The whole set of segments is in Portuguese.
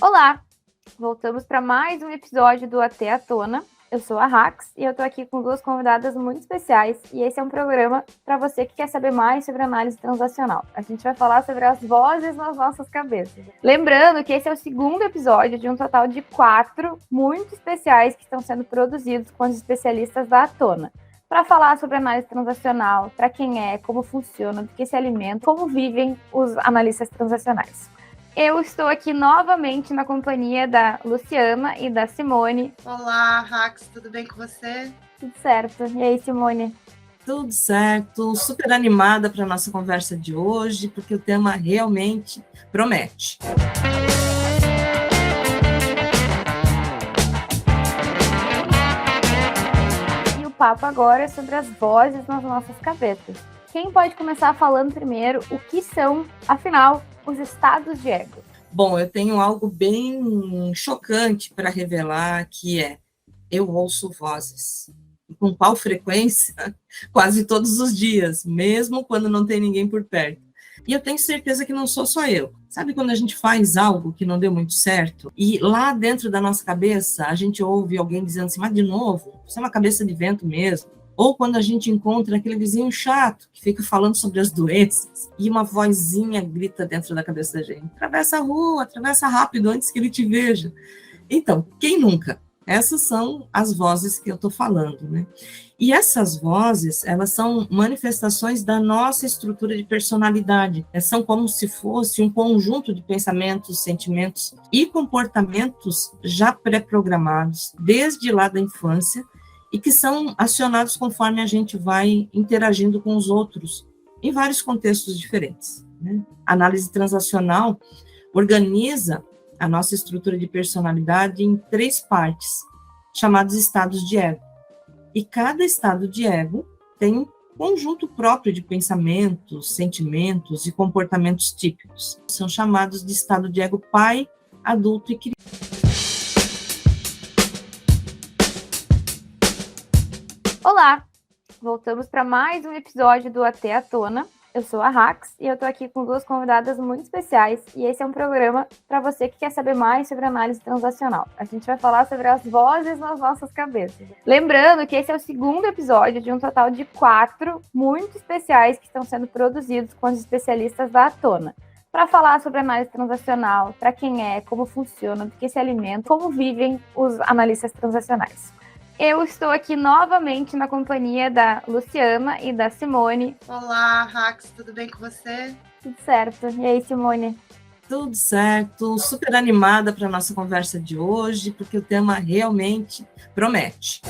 Olá! Voltamos para mais um episódio do Até à Tona. Eu sou a Rax e eu estou aqui com duas convidadas muito especiais e esse é um programa para você que quer saber mais sobre análise transacional. A gente vai falar sobre as vozes nas nossas cabeças. Lembrando que esse é o segundo episódio de um total de 4 muito especiais que estão sendo produzidos com os especialistas da Atona, para falar sobre análise transacional, para quem é, como funciona, do que se alimenta, como vivem os analistas transacionais. Eu estou aqui novamente na companhia da Luciana e da Simone. Olá, Rax, tudo bem com você? Tudo certo. E aí, Simone? Tudo certo, super animada para a nossa conversa de hoje, porque o tema realmente promete. E o papo agora é sobre as vozes nas nossas cabeças. Quem pode começar falando primeiro o que são, afinal, os estados de ego? Bom, eu tenho algo bem chocante para revelar, que é: eu ouço vozes. E com qual frequência? Quase todos os dias, mesmo quando não tem ninguém por perto. E eu tenho certeza que não sou só eu. Sabe quando a gente faz algo que não deu muito certo e lá dentro da nossa cabeça a gente ouve alguém dizendo assim: mas de novo? Isso é uma cabeça de vento mesmo. Ou quando a gente encontra aquele vizinho chato que fica falando sobre as doenças e uma vozinha grita dentro da cabeça da gente: atravessa a rua, atravessa rápido antes que ele te veja. Então, quem nunca? Essas são as vozes que eu estou falando, né? E essas vozes, elas são manifestações da nossa estrutura de personalidade. São como se fosse um conjunto de pensamentos, sentimentos e comportamentos já pré-programados desde lá da infância, e que são acionados conforme a gente vai interagindo com os outros, em vários contextos diferentes, né? A análise transacional organiza a nossa estrutura de personalidade em 3 partes, chamados estados de ego. E cada estado de ego tem um conjunto próprio de pensamentos, sentimentos e comportamentos típicos. São chamados de estado de ego pai, adulto e criança. Olá! Voltamos para mais um episódio do Até à Tona. Eu sou a Rax e eu estou aqui com duas convidadas muito especiais e esse é um programa para você que quer saber mais sobre análise transacional. A gente vai falar sobre as vozes nas nossas cabeças. Lembrando que esse é o segundo episódio de um total de 4 muito especiais que estão sendo produzidos com os especialistas da Atona, para falar sobre análise transacional, para quem é, como funciona, do que se alimenta, como vivem os analistas transacionais. Eu estou aqui novamente na companhia da Luciana e da Simone. Olá, Rax, tudo bem com você? Tudo certo. E aí, Simone? Tudo certo, super animada para a nossa conversa de hoje, porque o tema realmente promete.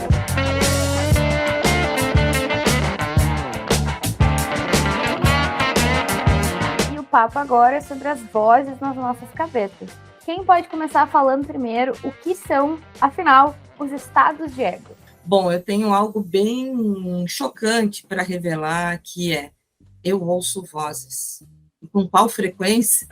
E o papo agora é sobre as vozes nas nossas cabeças. Quem pode começar falando primeiro o que são, afinal, os estados de ego? Bom, eu tenho algo bem chocante para revelar, que é: eu ouço vozes. E com qual frequência?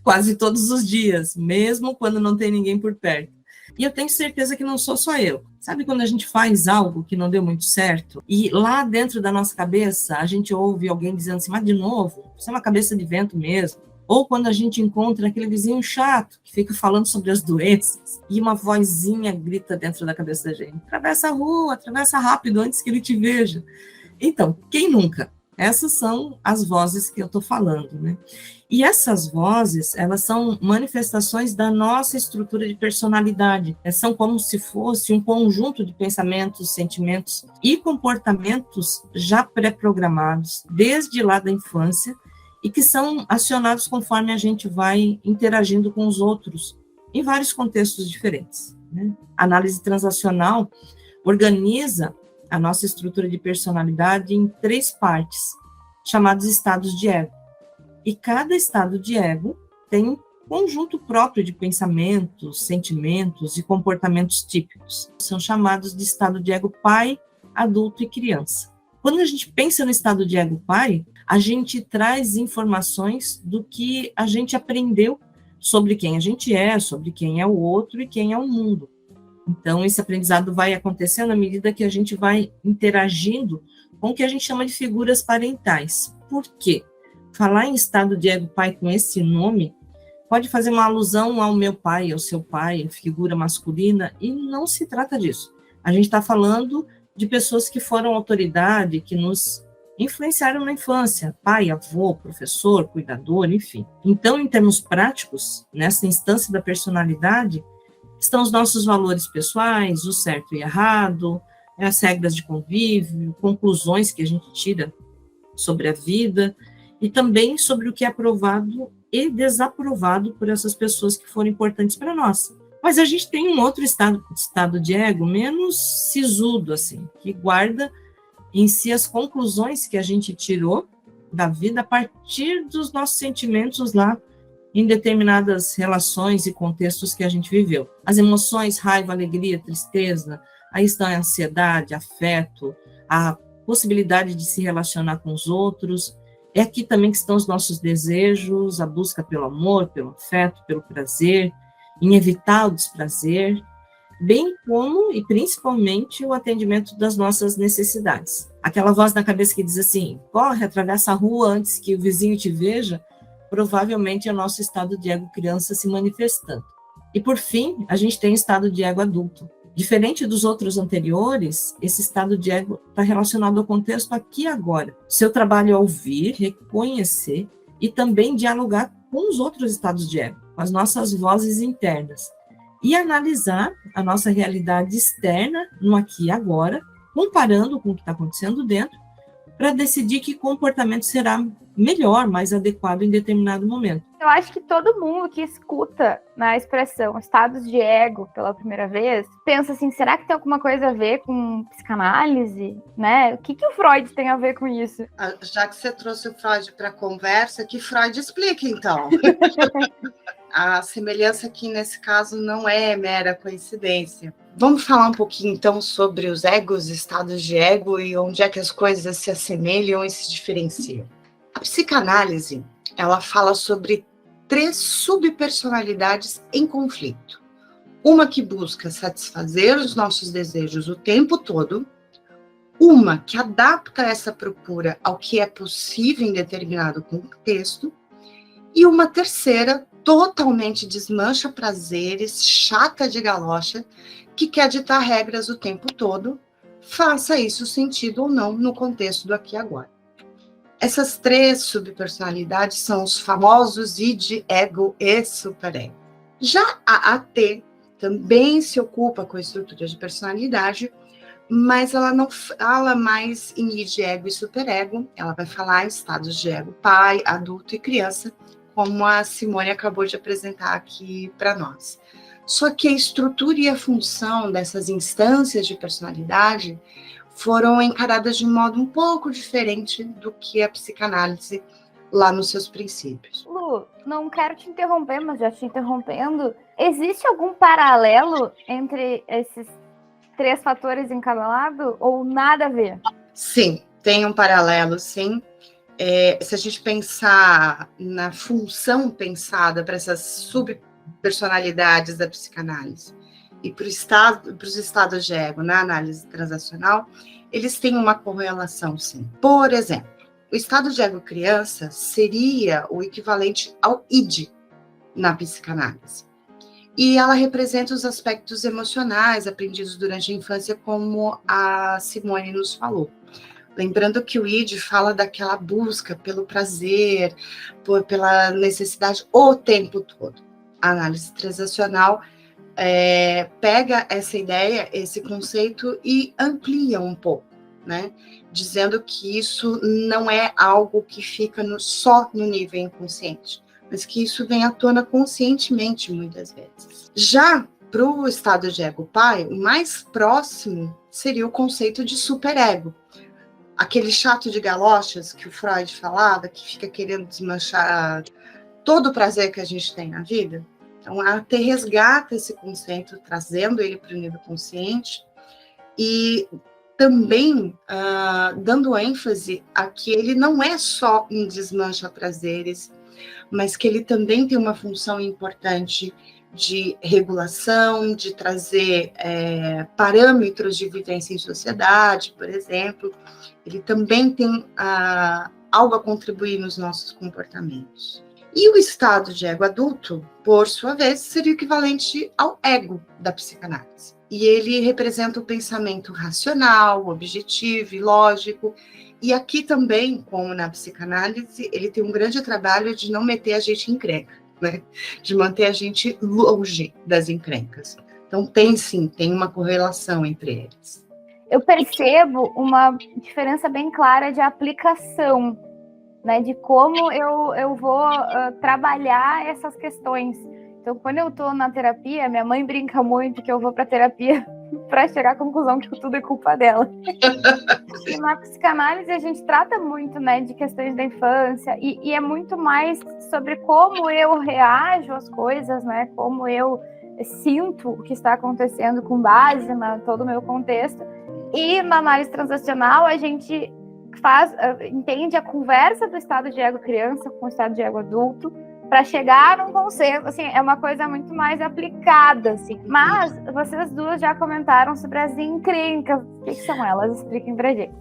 Quase todos os dias, mesmo quando não tem ninguém por perto. E eu tenho certeza que não sou só eu. Sabe quando a gente faz algo que não deu muito certo e lá dentro da nossa cabeça a gente ouve alguém dizendo assim: mas de novo? Isso é uma cabeça de vento mesmo. Ou quando a gente encontra aquele vizinho chato que fica falando sobre as doenças e uma vozinha grita dentro da cabeça da gente: atravessa a rua, atravessa rápido antes que ele te veja. Então, quem nunca? Essas são as vozes que eu estou falando, né? E essas vozes, elas são manifestações da nossa estrutura de personalidade. São como se fosse um conjunto de pensamentos, sentimentos e comportamentos já pré-programados desde lá da infância, e que são acionados conforme a gente vai interagindo com os outros, em vários contextos diferentes, né? A análise transacional organiza a nossa estrutura de personalidade em 3 partes, chamados estados de ego. E cada estado de ego tem um conjunto próprio de pensamentos, sentimentos e comportamentos típicos. São chamados de estado de ego pai, adulto e criança. Quando a gente pensa no estado de ego pai, a gente traz informações do que a gente aprendeu sobre quem a gente é, sobre quem é o outro e quem é o mundo. Então, esse aprendizado vai acontecendo à medida que a gente vai interagindo com o que a gente chama de figuras parentais. Por quê? Falar em estado de ego pai com esse nome pode fazer uma alusão ao meu pai, ao seu pai, figura masculina, e não se trata disso. A gente está falando de pessoas que foram autoridade, que nos influenciaram na infância, pai, avô, professor, cuidador, enfim. Então, em termos práticos, nessa instância da personalidade, estão os nossos valores pessoais, o certo e errado, as regras de convívio, conclusões que a gente tira sobre a vida, e também sobre o que é aprovado e desaprovado por essas pessoas que foram importantes para nós. Mas a gente tem um outro estado de ego menos sisudo, assim, que guarda em si as conclusões que a gente tirou da vida a partir dos nossos sentimentos lá em determinadas relações e contextos que a gente viveu. As emoções, raiva, alegria, tristeza, aí estão a ansiedade, afeto, a possibilidade de se relacionar com os outros. É aqui também que estão os nossos desejos, a busca pelo amor, pelo afeto, pelo prazer, em evitar o desprazer, bem como e principalmente o atendimento das nossas necessidades. Aquela voz na cabeça que diz assim, corre, atravessa a rua antes que o vizinho te veja, provavelmente é o nosso estado de ego criança se manifestando. E por fim, a gente tem o estado de ego adulto. Diferente dos outros anteriores, esse estado de ego está relacionado ao contexto aqui e agora. Seu trabalho é ouvir, reconhecer e também dialogar com os outros estados de ego, com as nossas vozes internas, e analisar a nossa realidade externa no aqui e agora, comparando com o que está acontecendo dentro, para decidir que comportamento será melhor, mais adequado em determinado momento. Eu acho que todo mundo que escuta na expressão estados de ego pela primeira vez, pensa assim, será que tem alguma coisa a ver com psicanálise, né? O que o Freud tem a ver com isso? Já que você trouxe o Freud para a conversa, que Freud explique, então. A semelhança aqui, nesse caso, não é mera coincidência. Vamos falar um pouquinho, então, sobre os egos, estados de ego e onde é que as coisas se assemelham e se diferenciam. A psicanálise, ela fala sobre 3 subpersonalidades em conflito. Uma que busca satisfazer os nossos desejos o tempo todo, uma que adapta essa procura ao que é possível em determinado contexto, e uma terceira totalmente desmancha prazeres, chata de galocha, que quer ditar regras o tempo todo, faça isso sentido ou não no contexto do aqui e agora. Essas 3 subpersonalidades são os famosos id, ego e superego. Já a AT também se ocupa com a estrutura de personalidade, mas ela não fala mais em id, ego e superego, ela vai falar em estados de ego pai, adulto e criança, como a Simone acabou de apresentar aqui para nós. Só que a estrutura e a função dessas instâncias de personalidade foram encaradas de um modo um pouco diferente do que a psicanálise lá nos seus princípios. Lu, não quero te interromper, mas já te interrompendo. Existe algum paralelo entre esses 3 fatores em cada lado ou nada a ver? Sim, tem um paralelo, sim. Se a gente pensar na função pensada para essas subpersonalidades da psicanálise e para os estados de ego na análise transacional, eles têm uma correlação, sim. Por exemplo, o estado de ego criança seria o equivalente ao id na psicanálise. E ela representa os aspectos emocionais aprendidos durante a infância, como a Simone nos falou. Lembrando que o id fala daquela busca pelo prazer, pela necessidade o tempo todo. A análise transacional pega essa ideia, esse conceito e amplia um pouco, né? Dizendo que isso não é algo que fica só no nível inconsciente, mas que isso vem à tona conscientemente muitas vezes. Já para o estado de ego pai, o mais próximo seria o conceito de superego. Aquele chato de galochas que o Freud falava, que fica querendo desmanchar todo o prazer que a gente tem na vida. Então, a AT resgata esse conceito, trazendo ele para o nível consciente e também dando ênfase a que ele não é só um desmancha prazeres, mas que ele também tem uma função importante de regulação, de trazer parâmetros de vivência em sociedade, por exemplo. Ele também tem algo a contribuir nos nossos comportamentos. E o estado de ego adulto, por sua vez, seria o equivalente ao ego da psicanálise. E ele representa o pensamento racional, objetivo e lógico. E aqui também, como na psicanálise, ele tem um grande trabalho de não meter a gente em encrenca, né? De manter a gente longe das encrencas. Então, tem uma correlação entre eles. Eu percebo uma diferença bem clara de aplicação, né, de como eu vou trabalhar essas questões. Então, quando eu estou na terapia, minha mãe brinca muito que eu vou para terapia para chegar à conclusão que tudo é culpa dela. E na psicanálise a gente trata muito, né, de questões da infância e é muito mais sobre como eu reajo às coisas, né, como eu sinto o que está acontecendo com base em todo o meu contexto. E na análise transacional a gente entende a conversa do estado de ego criança com o estado de ego adulto para chegar num consenso, assim, é uma coisa muito mais aplicada, assim. Mas vocês duas já comentaram sobre as encrencas. O que são elas? Expliquem pra gente.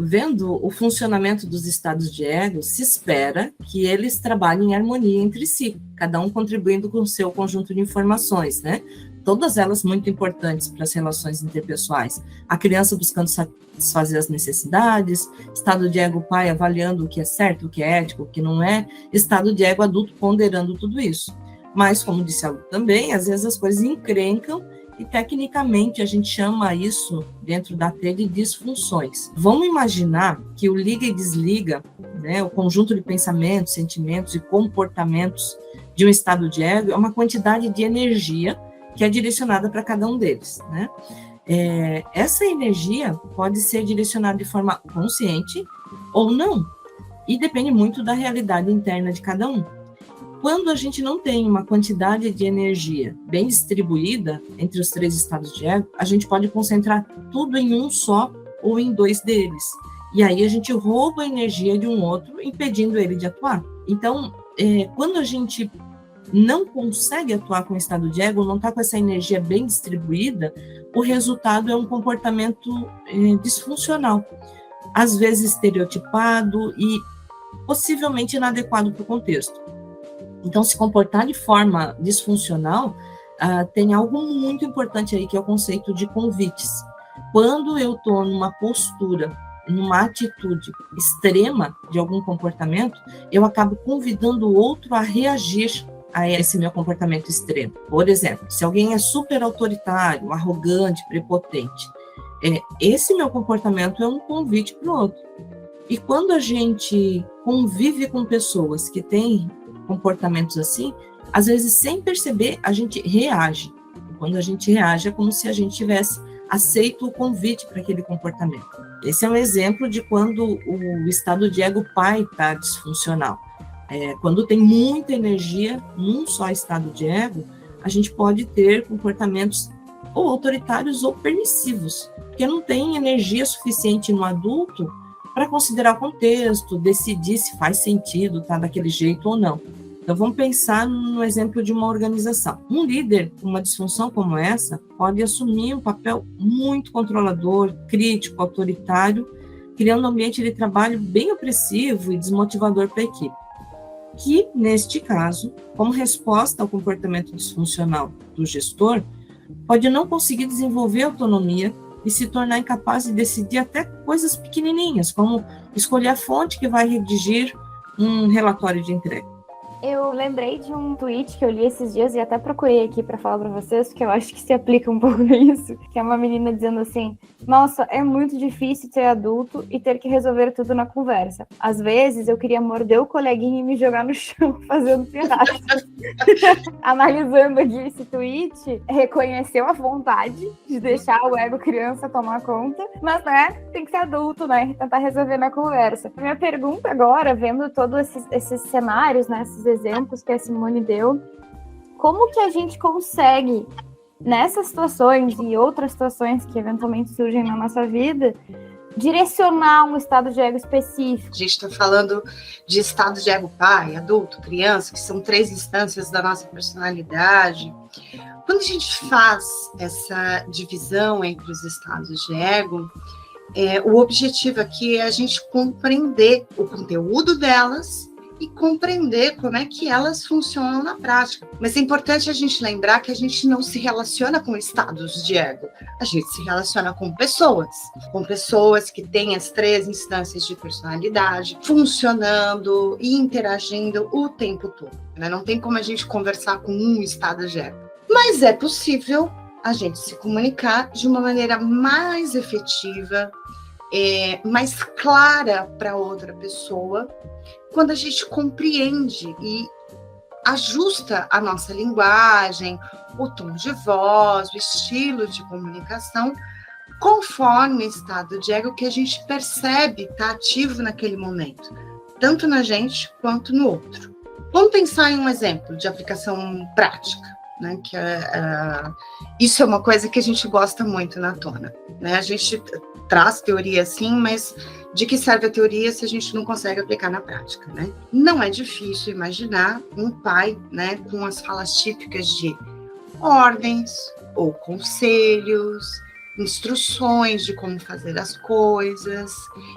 Vendo o funcionamento dos estados de ego, se espera que eles trabalhem em harmonia entre si, cada um contribuindo com o seu conjunto de informações, né? Todas elas muito importantes para as relações interpessoais. A criança buscando satisfazer as necessidades, estado de ego pai avaliando o que é certo, o que é ético, o que não é, estado de ego adulto ponderando tudo isso. Mas, como disse a Lu também, às vezes as coisas encrencam e, tecnicamente, a gente chama isso, dentro da TED, de disfunções. Vamos imaginar que o liga e desliga, né, o conjunto de pensamentos, sentimentos e comportamentos de um estado de ego é uma quantidade de energia que é direcionada para cada um deles, né? Essa energia pode ser direcionada de forma consciente ou não, e depende muito da realidade interna de cada um. Quando a gente não tem uma quantidade de energia bem distribuída entre os 3 estados de ego, a gente pode concentrar tudo em um só ou em 2 deles, e aí a gente rouba a energia de um outro, impedindo ele de atuar. Então, quando a gente não consegue atuar com o estado de ego, não está com essa energia bem distribuída, o resultado é um comportamento disfuncional, às vezes estereotipado e possivelmente inadequado para o contexto. Então, se comportar de forma disfuncional, tem algo muito importante aí, que é o conceito de convites. Quando eu estou numa postura, numa atitude extrema de algum comportamento, eu acabo convidando o outro a reagir a esse meu comportamento extremo. Por exemplo, se alguém é super autoritário, arrogante, prepotente, esse meu comportamento é um convite para o outro. E quando a gente convive com pessoas que têm comportamentos assim, às vezes, sem perceber, a gente reage. E quando a gente reage, é como se a gente tivesse aceito o convite para aquele comportamento. Esse é um exemplo de quando o estado de ego pai está disfuncional. Quando tem muita energia num só estado de ego, a gente pode ter comportamentos ou autoritários ou permissivos, porque não tem energia suficiente no adulto para considerar o contexto, decidir se faz sentido estar daquele jeito ou não. Então, vamos pensar no exemplo de uma organização. Um líder com uma disfunção como essa pode assumir um papel muito controlador, crítico, autoritário, criando um ambiente de trabalho bem opressivo e desmotivador para a equipe. Que, neste caso, como resposta ao comportamento disfuncional do gestor, pode não conseguir desenvolver autonomia e se tornar incapaz de decidir até coisas pequenininhas, como escolher a fonte que vai redigir um relatório de entrega. Eu lembrei de um tweet que eu li esses dias e até procurei aqui para falar para vocês, porque eu acho que se aplica um pouco nisso, que é uma menina dizendo assim: nossa, é muito difícil ser adulto e ter que resolver tudo na conversa. Às vezes eu queria morder o coleguinha e me jogar no chão fazendo pirraça. Analisando aqui esse tweet, reconheceu a vontade de deixar o ego criança tomar conta, mas, né, tem que ser adulto, né, tentar resolver na conversa. Minha pergunta agora, vendo todos esses cenários, né, esses exemplos que a Simone deu, como que a gente consegue, nessas situações e outras situações que eventualmente surgem na nossa vida, direcionar um estado de ego específico? A gente está falando de estado de ego pai, adulto, criança, que são 3 instâncias da nossa personalidade. Quando a gente faz essa divisão entre os estados de ego, o objetivo aqui é a gente compreender o conteúdo delas e compreender como é que elas funcionam na prática. Mas é importante a gente lembrar que a gente não se relaciona com estados de ego, a gente se relaciona com pessoas que têm as 3 instâncias de personalidade funcionando e interagindo o tempo todo, né? Não tem como a gente conversar com um estado de ego. Mas é possível a gente se comunicar de uma maneira mais efetiva, mais clara para outra pessoa, quando a gente compreende e ajusta a nossa linguagem, o tom de voz, o estilo de comunicação, conforme o estado de ego que a gente percebe está ativo naquele momento, tanto na gente quanto no outro. Vamos pensar em um exemplo de aplicação prática, né? Que isso é uma coisa que a gente gosta muito na Tona, né? A gente traz teoria sim, mas de que serve a teoria se a gente não consegue aplicar na prática, né? Não é difícil imaginar um pai, né, com as falas típicas de ordens ou conselhos, instruções de como fazer as coisas,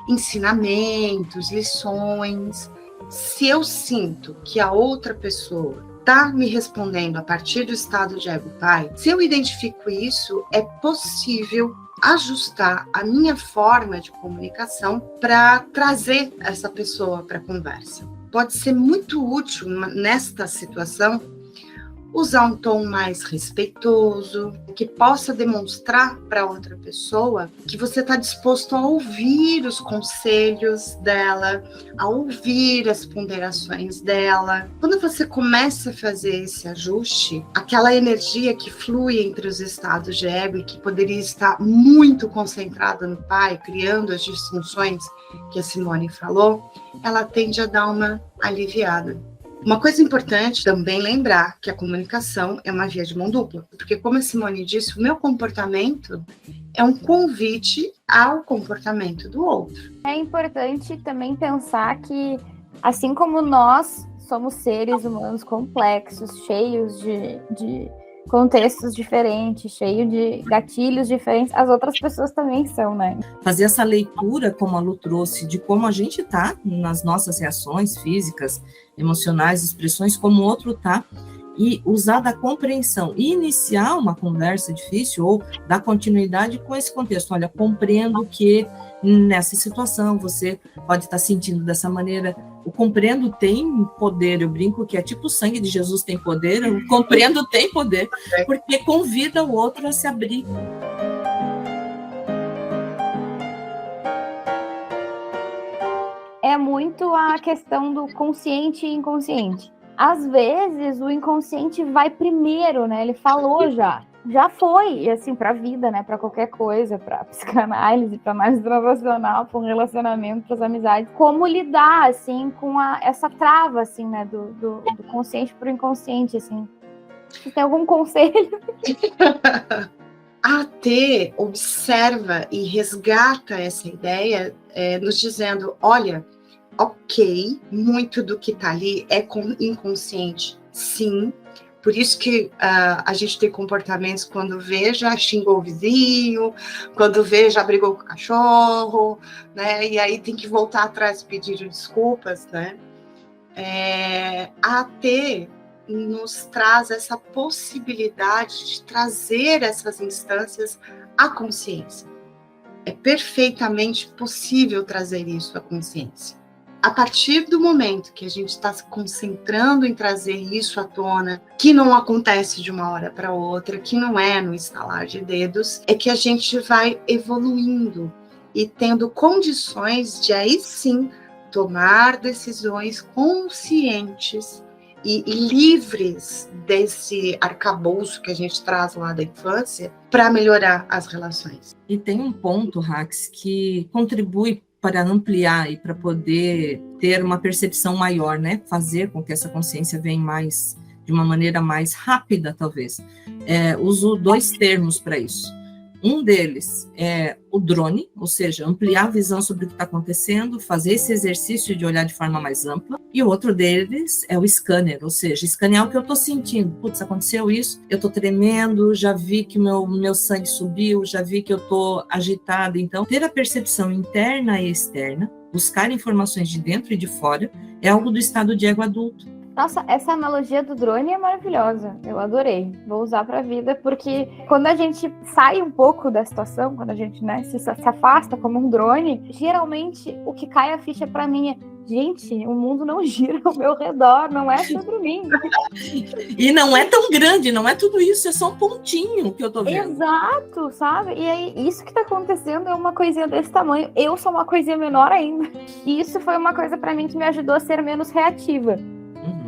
ensinamentos, lições. Se eu sinto que a outra pessoa está me respondendo a partir do estado de ego pai, se eu identifico isso, é possível ajustar a minha forma de comunicação para trazer essa pessoa para a conversa. Pode ser muito útil nesta situação usar um tom mais respeitoso, que possa demonstrar para outra pessoa que você está disposto a ouvir os conselhos dela, a ouvir as ponderações dela. Quando você começa a fazer esse ajuste, aquela energia que flui entre os estados de ego e que poderia estar muito concentrada no pai, criando as disfunções que a Simone falou, ela tende a dar uma aliviada. Uma coisa importante também lembrar que a comunicação é uma via de mão dupla, porque como a Simone disse, o meu comportamento é um convite ao comportamento do outro. É importante também pensar que, assim como nós somos seres humanos complexos, cheios de contextos diferentes, cheios de gatilhos diferentes, as outras pessoas também são, né? Fazer essa leitura, como a Lu trouxe, de como a gente está nas nossas reações físicas, emocionais, expressões, como o outro está, e usar da compreensão, e iniciar uma conversa difícil ou dar continuidade com esse contexto. Olha, compreendo que nessa situação você pode estar sentindo dessa maneira. O compreendo tem poder, eu brinco que é tipo o sangue de Jesus tem poder, o compreendo tem poder, porque convida o outro a se abrir. É muito a questão do consciente e inconsciente. Às vezes, o inconsciente vai primeiro, né? Ele falou já foi, e assim, para a vida, né? Para qualquer coisa, para psicanálise, para análise transacional, para um relacionamento, para as amizades. Como lidar, assim, com essa trava, assim, né? Do consciente para o inconsciente, assim. Você tem algum conselho? A AT observa e resgata essa ideia, nos dizendo, olha, ok, muito do que está ali é inconsciente, sim. Por isso que a gente tem comportamentos quando vê, já xingou o vizinho, quando vê, já brigou com o cachorro, né? E aí tem que voltar atrás e pedir desculpas, né? A AT nos traz essa possibilidade de trazer essas instâncias à consciência. É perfeitamente possível trazer isso à consciência. A partir do momento que a gente está se concentrando em trazer isso à tona, que não acontece de uma hora para outra, que não é no estalar de dedos, é que a gente vai evoluindo e tendo condições de aí sim tomar decisões conscientes e livres desse arcabouço que a gente traz lá da infância para melhorar as relações. E tem um ponto, Rax, que contribui para ampliar e para poder ter uma percepção maior, né? Fazer com que essa consciência venha mais, de uma maneira mais rápida, talvez. Uso 2 termos para isso. Um deles é o drone, ou seja, ampliar a visão sobre o que está acontecendo, fazer esse exercício de olhar de forma mais ampla. E o outro deles é o scanner, ou seja, escanear o que eu estou sentindo. Putz, aconteceu isso, eu estou tremendo, já vi que meu sangue subiu, já vi que eu estou agitada. Então, ter a percepção interna e externa, buscar informações de dentro e de fora É algo do estado de ego adulto. Nossa, essa analogia do drone é maravilhosa. Eu adorei. Vou usar para a vida, porque quando a gente sai um pouco da situação, quando a gente, né, se afasta como um drone, geralmente o que cai a ficha para mim é: gente, o mundo não gira ao meu redor, não é sobre mim. E não é tão grande, não é tudo isso, é só um pontinho que eu tô vendo. Exato, sabe? E aí, isso que tá acontecendo é uma coisinha desse tamanho. Eu sou uma coisinha menor ainda. E isso foi uma coisa para mim que me ajudou a ser menos reativa.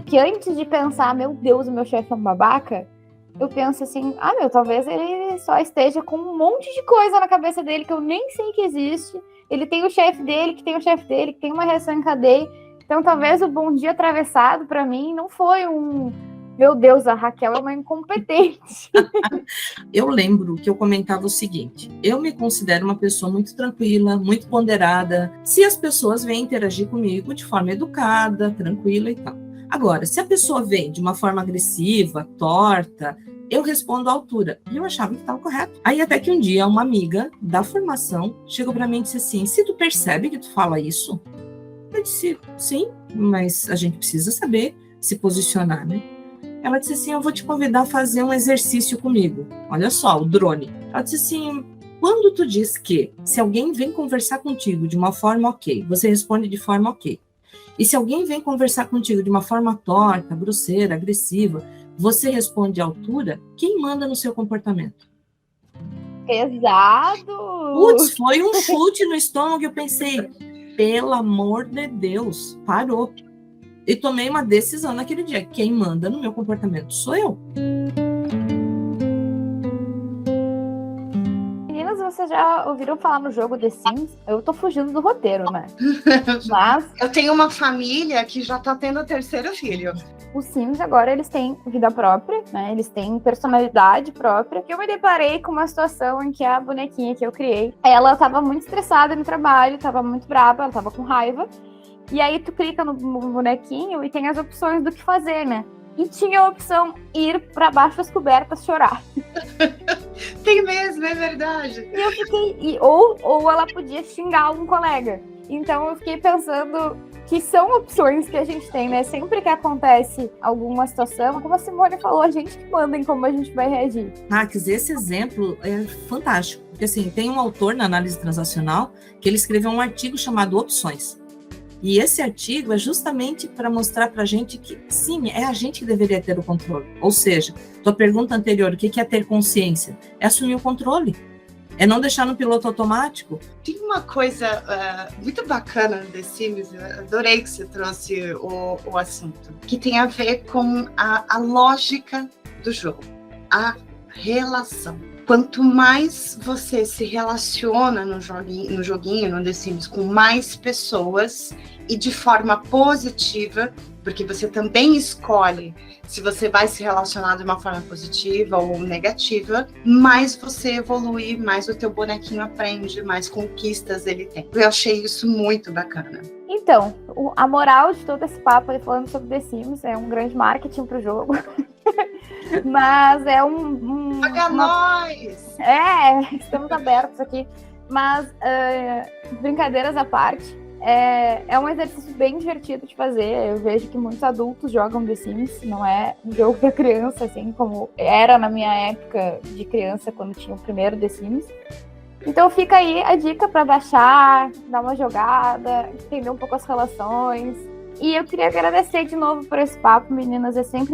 Que antes de pensar, meu Deus, o meu chefe é um babaca, eu penso assim, talvez ele só esteja com um monte de coisa na cabeça dele que eu nem sei que existe. Ele tem o chefe dele, que tem o chefe dele, que tem uma reação em cadeia. Então talvez o bom dia atravessado para mim não foi meu Deus, a Raquel é uma incompetente. Eu lembro que eu comentava o seguinte: eu me considero uma pessoa muito tranquila, muito ponderada, se as pessoas vêm interagir comigo de forma educada, tranquila e tal. Agora, se a pessoa vem de uma forma agressiva, torta, eu respondo à altura. E eu achava que estava correto. Aí até que um dia uma amiga da formação chegou para mim e disse assim: se tu percebe que tu fala isso? Eu disse: sim, mas a gente precisa saber se posicionar, né? Ela disse assim: eu vou te convidar a fazer um exercício comigo. Olha só, o drone. Ela disse assim: quando tu diz que se alguém vem conversar contigo de uma forma ok, você responde de forma ok. E se alguém vem conversar contigo de uma forma torta, grosseira, agressiva, você responde à altura, quem manda no seu comportamento? Pesado! Putz, foi um chute no estômago e eu pensei, pelo amor de Deus, parou. E tomei uma decisão naquele dia, quem manda no meu comportamento sou eu. Vocês já ouviram falar no jogo The Sims? Eu tô fugindo do roteiro, né? Mas eu tenho uma família que já tá tendo o terceiro filho. Os Sims agora, eles têm vida própria, né? Eles têm personalidade própria. Eu me deparei com uma situação em que a bonequinha que eu criei, ela tava muito estressada no trabalho, tava muito brava, ela tava com raiva. E aí tu clica no bonequinho e tem as opções do que fazer, né? E tinha a opção ir para baixo das cobertas chorar. Tem mesmo, é verdade. E eu fiquei... Ou ela podia xingar algum colega. Então eu fiquei pensando que são opções que a gente tem, né? Sempre que acontece alguma situação, como a Simone falou, a gente que manda em como a gente vai reagir. Rax, esse exemplo é fantástico. Porque assim, tem um autor na análise transacional que ele escreveu um artigo chamado Opções. E esse artigo é justamente para mostrar para a gente que, sim, é a gente que deveria ter o controle. Ou seja, tua pergunta anterior, o que é ter consciência? É assumir o controle. É não deixar no piloto automático. Tem uma coisa muito bacana no The Sims, eu adorei que você trouxe o assunto, que tem a ver com a lógica do jogo, a relação. Quanto mais você se relaciona no joguinho, no The Sims, com mais pessoas e de forma positiva, porque você também escolhe se você vai se relacionar de uma forma positiva ou negativa, mais você evolui, mais o teu bonequinho aprende, mais conquistas ele tem. Eu achei isso muito bacana. Então, a moral de todo esse papo aí falando sobre The Sims é um grande marketing pro jogo. Mas é Paga nós! Estamos abertos aqui. Mas, brincadeiras à parte, é um exercício bem divertido de fazer. Eu vejo que muitos adultos jogam The Sims, não é um jogo para criança, assim como era na minha época de criança, quando tinha o primeiro The Sims. Então fica aí a dica para baixar, dar uma jogada, entender um pouco as relações. E eu queria agradecer de novo por esse papo, meninas. É sempre